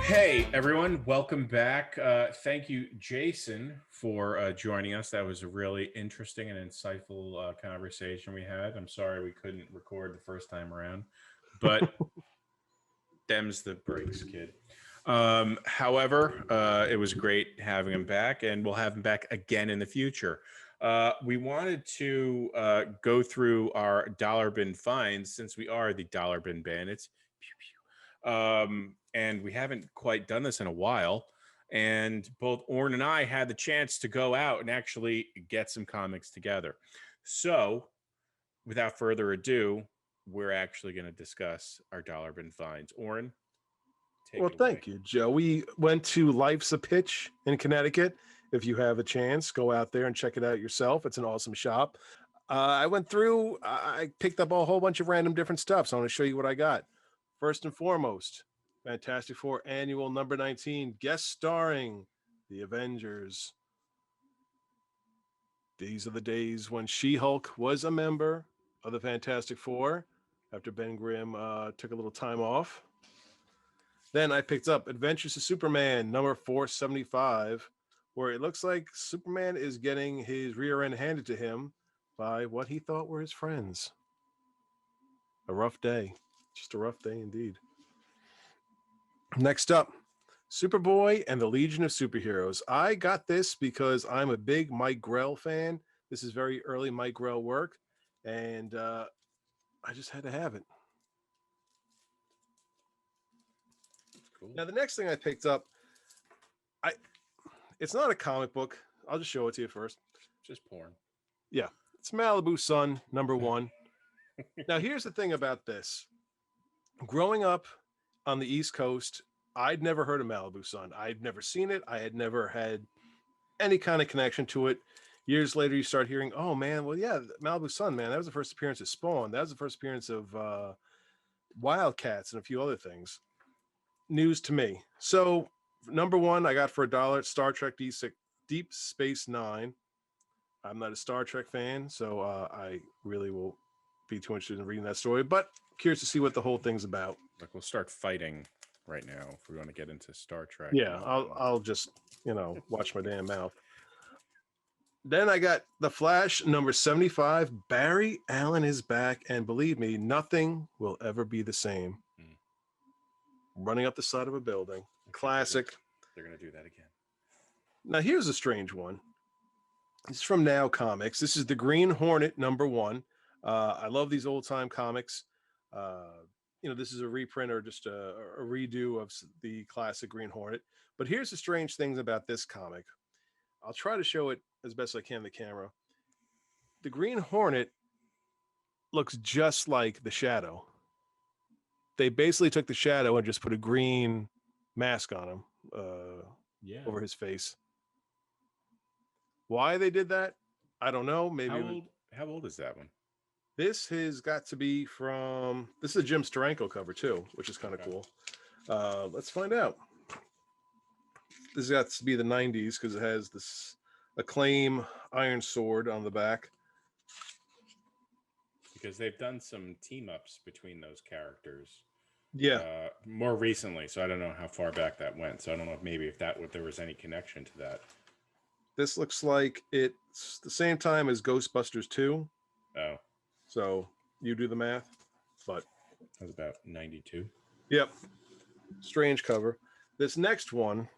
Hey everyone, welcome back. Thank you, Jason, for joining us. That was a really interesting and insightful conversation we had. I'm sorry we couldn't record the first time around, but them's the breaks, kid. However, it was great having him back, and we'll have him back again in the future. We wanted to go through our dollar bin finds since we are the dollar bin bandits. Pew, pew. And we haven't quite done this in a while. And both Orrin and I had the chance to go out and actually get some comics together. So, without further ado, we're actually going to discuss our dollar bin finds. Orrin, take Well, it away. thank you, Joe. We went to Life's a Pitch in Connecticut. If you have a chance, go out there and check it out yourself. It's an awesome shop. I went through, I picked up a whole bunch of random different stuff. So I want to show you what I got. First and foremost, Fantastic Four Annual number 19, guest starring the Avengers. These are the days when She-Hulk was a member of the Fantastic Four after Ben Grimm took a little time off. Then I picked up Adventures of Superman number 475, where it looks like Superman is getting his rear end handed to him by what he thought were his friends. A rough day. Just a rough day indeed. Next up, Superboy and the Legion of Superheroes. I got this because I'm a big Mike Grell fan. This is very early Mike Grell work, and I just had to have it. Cool. Now, the next thing I picked up, it's not a comic book. I'll just show it to you first. Just porn. Yeah, it's Malibu Sun number 1. Now, here's the thing about this. Growing up on the East Coast, I'd never heard of Malibu Sun. I'd never seen it. I had never had any kind of connection to it. Years later, you start hearing, oh, man, well, yeah, Malibu Sun, man, that was the first appearance of Spawn. That was the first appearance of Wildcats and a few other things. News to me. So, number 1, I got for $1, Star Trek Deep Space Nine. I'm not a Star Trek fan, so I really will be too interested in reading that story, but curious to see what the whole thing's about. Like, we'll start fighting right now if we want to get into Star Trek. Yeah, I'll just, watch my damn mouth. Then I got The Flash number 75. Barry Allen is back, and believe me, nothing will ever be the same. Running up the side of a building. Classic. They're going to do that again. Now, here's a strange one. This is from Now Comics. This is the Green Hornet number 1. I love these old time comics. This is a reprint or just a redo of the classic Green Hornet. But here's the strange things about this comic. I'll try to show it as best I can on the camera. The Green Hornet looks just like the Shadow. They basically took the Shadow and just put a green mask on him over his face. Why they did that, I don't know. Maybe how old is that one? This has got to be from. This is a Jim Steranko cover too, which is kind of cool. Let's find out. This has got to be the 90s because it has this Acclaim Iron Sword on the back. Because they've done some team ups between those characters. Yeah. More recently, so I don't know how far back that went. So I don't know if there was any connection to that. This looks like it's the same time as Ghostbusters 2. Oh. So you do the math, but that was about 92. Yep. Strange cover. This next one,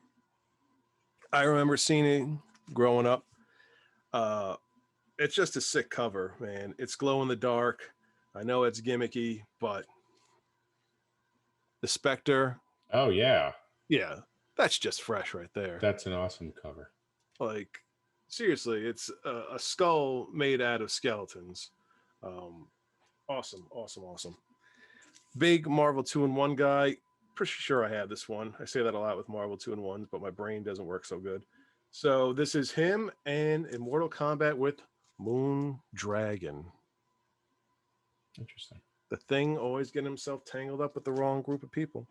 I remember seeing it growing up. It's just a sick cover, man. It's glow in the dark. I know it's gimmicky, but the Spectre. Oh, yeah. Yeah, that's just fresh right there. That's an awesome cover. Like, seriously, it's a skull made out of skeletons. Awesome. Big Marvel 2-in-1 guy. Pretty sure I have this one. I say that a lot with Marvel 2-in-1s, but my brain doesn't work so good. So this is him and in Mortal Kombat with Moon Dragon. Interesting. The Thing always getting himself tangled up with the wrong group of people.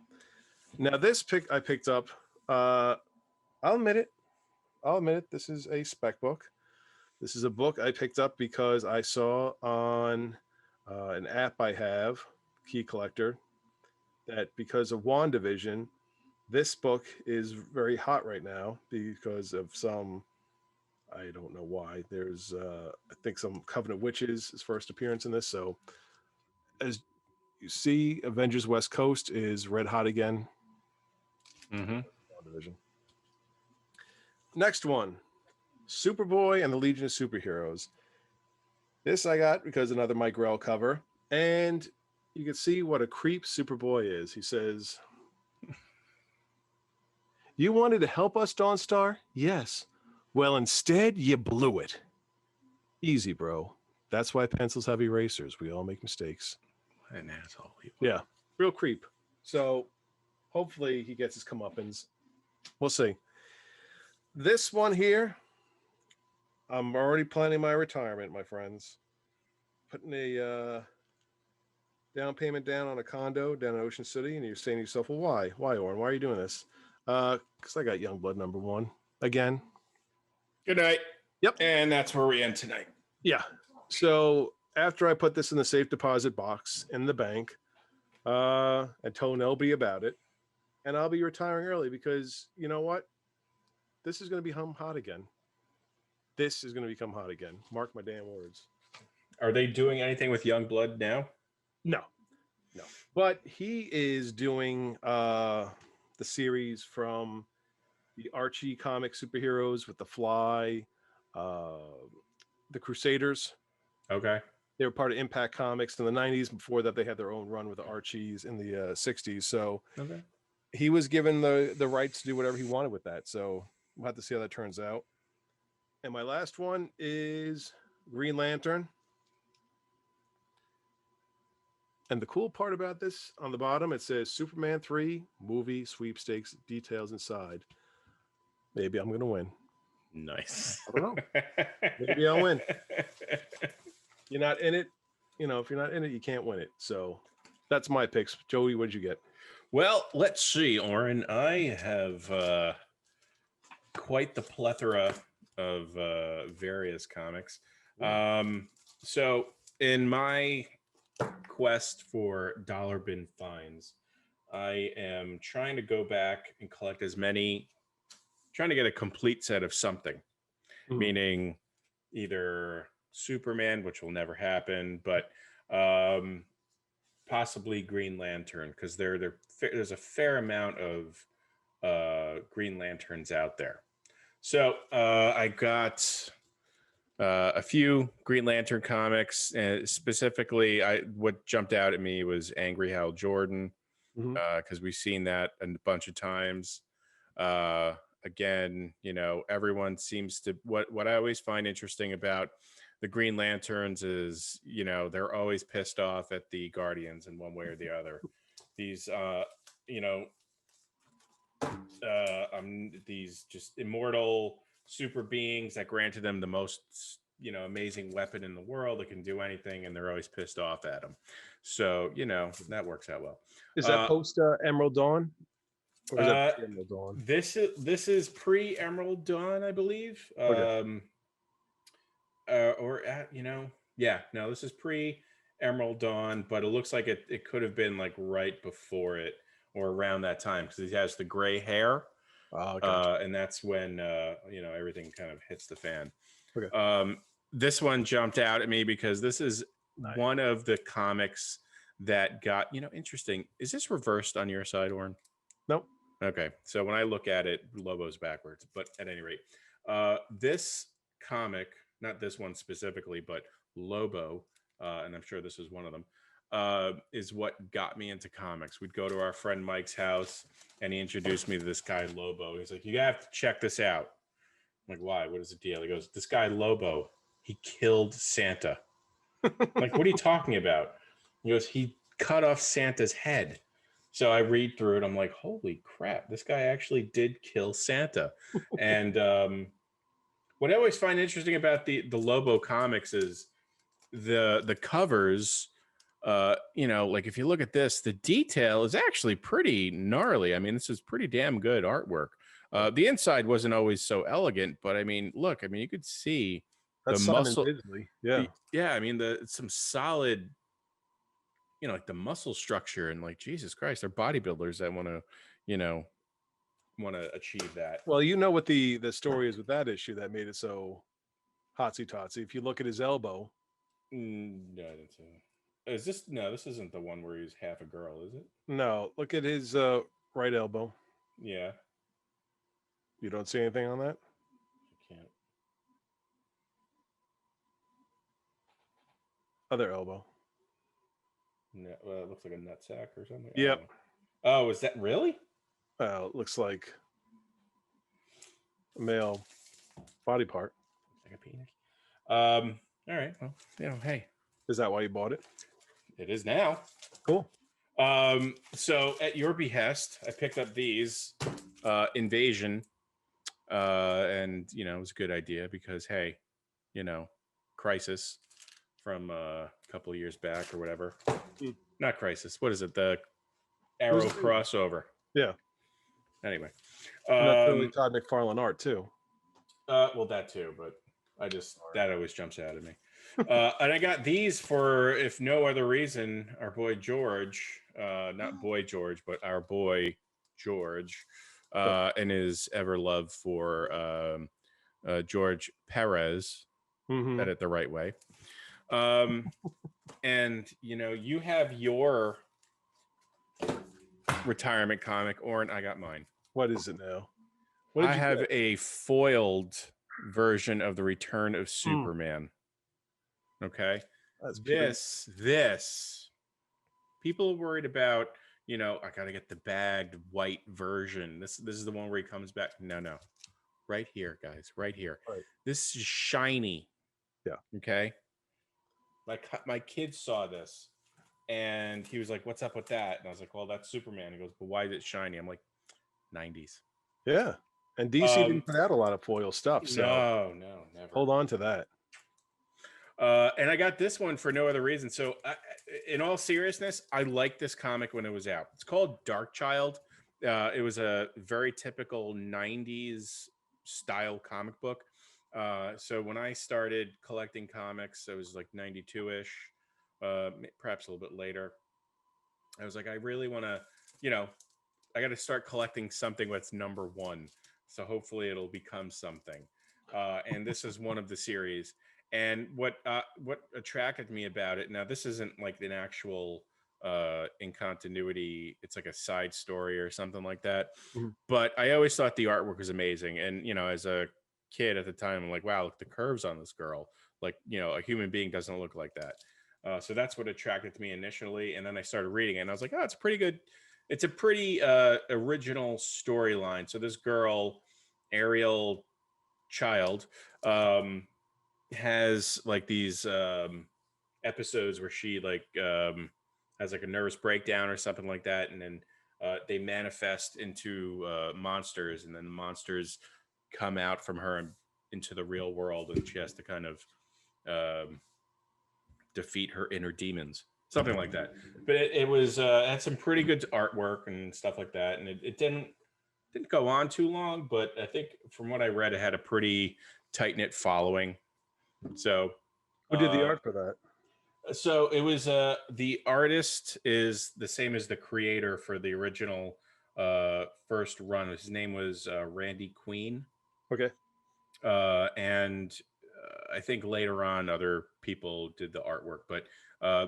Now this pick I picked up. I'll admit it. This is a spec book. This is a book I picked up because I saw on an app I have, Key Collector, that because of WandaVision, This book is very hot right now because of some, I don't know why. There's, I think, some Covenant Witches, his first appearance in this. So, as you see, Avengers West Coast is red hot again. Mm-hmm. Division. Next one, Superboy and the Legion of Superheroes. This I got because another Mike Grell cover, and you can see what a creep Superboy is. He says, "You wanted to help us, Dawnstar? Yes. Well, instead, you blew it. Easy, bro. That's why pencils have erasers. We all make mistakes." What an asshole. Yeah, real creep. So hopefully he gets his comeuppance. We'll see. This one here, I'm already planning my retirement, my friends. Putting a down payment down on a condo down in Ocean City, and you're saying to yourself, well, why? Why, Oren? Why are you doing this? Because I got Youngblood #1 again. Good night. Yep. And that's where we end tonight. Yeah. So after I put this in the safe deposit box in the bank, I told nobody about it, and I'll be retiring early because you know what? This is going to become hot again. This is going to become hot again. Mark my damn words. Are they doing anything with Youngblood now? No. But he is doing the series from the Archie comic superheroes with the Fly, the Crusaders. Okay. They were part of Impact Comics in the 90s. Before that, they had their own run with the Archies in the 60s. So he was given the rights to do whatever he wanted with that. So we'll have to see how that turns out. And my last one is Green Lantern. And the cool part about this, on the bottom, it says Superman 3 movie sweepstakes details inside. Maybe I'm going to win. Nice. I don't know. Maybe I'll win. You're not in it. You know, if you're not in it, you can't win it. So that's my picks. Joey, what did you get? Well, let's see, Oren. I have quite the plethora of various comics. So in my quest for dollar bin finds, I am trying to go back and collect trying to get a complete set of something, meaning either Superman, which will never happen, but possibly Green Lantern, because there's a fair amount of Green Lanterns out there. So I got a few Green Lantern comics, and specifically, what jumped out at me was Angry Hal Jordan, because we've seen that a bunch of times. Again, you know, everyone seems to what I always find interesting about the Green Lanterns is, you know, they're always pissed off at the Guardians in one way or the other. These, you know, these just immortal super beings that granted them the most, you know, amazing weapon in the world that can do anything, and they're always pissed off at them. So, you know, that works out well. Is that post Emerald Dawn? Or is that Emerald Dawn? This is pre Emerald Dawn, I believe. Okay. You know, yeah, no, this is pre Emerald Dawn, but it looks like it could have been like right before it or around that time, because he has the gray hair. And that's when you know, everything kind of hits the fan. Okay. This one jumped out at me because this is one of the comics that got, you know, interesting. Is this reversed on your side, Oren? Nope. Okay, so when I look at it, Lobo's backwards. But at any rate, this comic, not this one specifically, but Lobo, and I'm sure this is one of them, is what got me into comics. We'd go to our friend Mike's house, and he introduced me to this guy Lobo. He's like, "You have to check this out." I'm like, "Why? What is the deal?" He goes, "This guy Lobo, he killed Santa." I'm like, "What are you talking about?" He goes, "He cut off Santa's head." So I read through it. I'm like, "Holy crap! This guy actually did kill Santa." And what I always find interesting about the Lobo comics is the covers. You know, like if you look at this, the detail is actually pretty gnarly. I mean, this is pretty damn good artwork. The inside wasn't always so elegant, but I mean, look, I mean, you could see that's the muscle. Yeah. Yeah. I mean, some solid, you know, like the muscle structure, and like, Jesus Christ, they're bodybuilders that want to, you know, want to achieve that. Well, you know what the story is with that issue that made it so hotsy totsy. If you look at his elbow, No, I didn't see that. Is this no? This isn't the one where he's half a girl, is it? no, look at his right elbow. Yeah, You don't see anything on that? I can't. Other elbow. No, it looks like a nut sack or something. I Yep. don't know. Oh, is that really? It looks like a male body part. Looks like a penis. All right. Well, hey, Is that why you bought it? it is now. Cool. So at your behest, I picked up these Invasion, and it was a good idea because hey, Crisis from a couple of years back or whatever. Not Crisis. What is it? The Arrow crossover. Yeah. Anyway, And that's really Todd McFarlane art too. well, that too, but that always jumps out at me. And I got these for, if no other reason, our boy George, not boy George, but our boy George, and his ever love for George Perez, said it the right way. And you have your retirement comic, Oren. I got mine. What is it now? I have a foiled version of the Return of Superman. Okay. That's this. People are worried about, I gotta get the bagged white version. This is the one where he comes back. No. Right here, guys. Right here. Right. This is shiny. Yeah. Okay. My kid saw this and he was like, "What's up with that?" And I was like, "Well, that's Superman." He goes, "But why is it shiny?" I'm like, 90s. Yeah. And DC didn't put out a lot of foil stuff. So no, never. Hold on to that. And I got this one for no other reason. So, in all seriousness, I liked this comic when it was out. It's called Dark Child. It was a very typical 90s style comic book. So when I started collecting comics, it was like 92-ish, perhaps a little bit later. I was like, I really want to, I got to start collecting something that's number one. So hopefully it'll become something. And this is one of the series. And what attracted me about it, now this isn't like an actual in continuity, it's like a side story or something like that. Mm-hmm. But I always thought the artwork was amazing. And, as a kid at the time, I'm like, wow, look, the curves on this girl. Like, a human being doesn't look like that. So that's what attracted to me initially. And then I started reading it and I was like, oh, it's pretty good. It's a pretty original storyline. So this girl, Ariel Child, has like these episodes where she has like a nervous breakdown or something like that, and then they manifest into monsters, and then the monsters come out from her and into the real world, and she has to kind of defeat her inner demons, something like that. But it was had some pretty good artwork and stuff like that, and it didn't go on too long, but I think from what I read, it had a pretty tight-knit following. So who did the art for that? So it was the artist is the same as the creator for the original first run. His name was Randy Queen. Okay. And I think later on other people did the artwork, but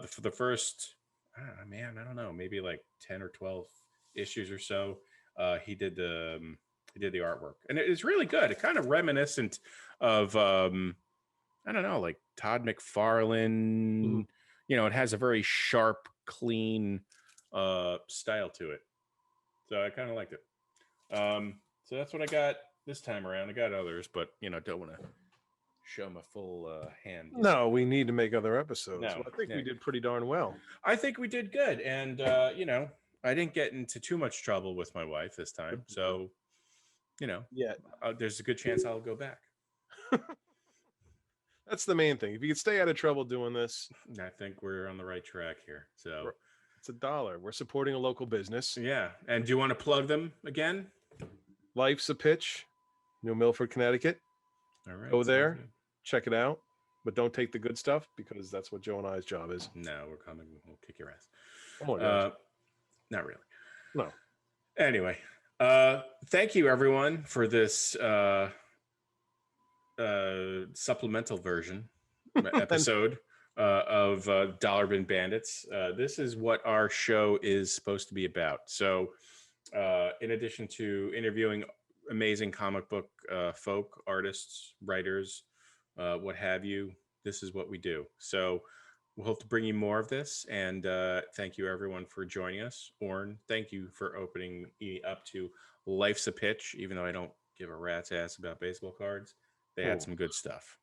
for the first, I don't know, maybe like 10 or 12 issues or so, he did the artwork, and it's really good. It's kind of reminiscent of I don't know, like Todd McFarlane. Mm-hmm. It has a very sharp, clean style to it. So I kind of liked it. So that's what I got this time around. I got others, but don't want to show my full hand. No, we need to make other episodes. No, well, I think we did pretty darn well. I think we did good. And, I didn't get into too much trouble with my wife this time. So, there's a good chance I'll go back. That's the main thing. If you could stay out of trouble doing this, I think we're on the right track here. So it's $1. We're supporting a local business. Yeah. And do you want to plug them again? Life's a Pitch, New Mildford, Connecticut. All right. Go there, check it out, but don't take the good stuff because that's what Joe and I's job is. No, we're coming. We'll kick your ass. Oh my gosh. Not really. No. Anyway, Thank you, everyone, for this supplemental version episode of Dollar Bin Bandits. This is what our show is supposed to be about. So, in addition to interviewing amazing comic book folk, artists, writers, what have you, this is what we do. So, we'll hope to bring you more of this. And thank you, everyone, for joining us. Orrin, thank you for opening me up to Life's a Pitch, even though I don't give a rat's ass about baseball cards. They had some good stuff.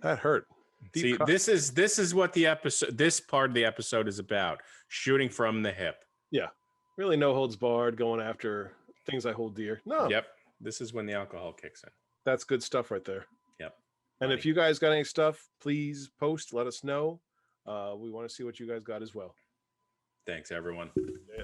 That hurt. See, this is what this part of the episode is about: shooting from the hip. Yeah, really, no holds barred, going after things I hold dear. No. Yep. This is when the alcohol kicks in. That's good stuff right there. Yep. And if you guys got any stuff, please post. Let us know. We want to see what you guys got as well. Thanks, everyone. Yeah.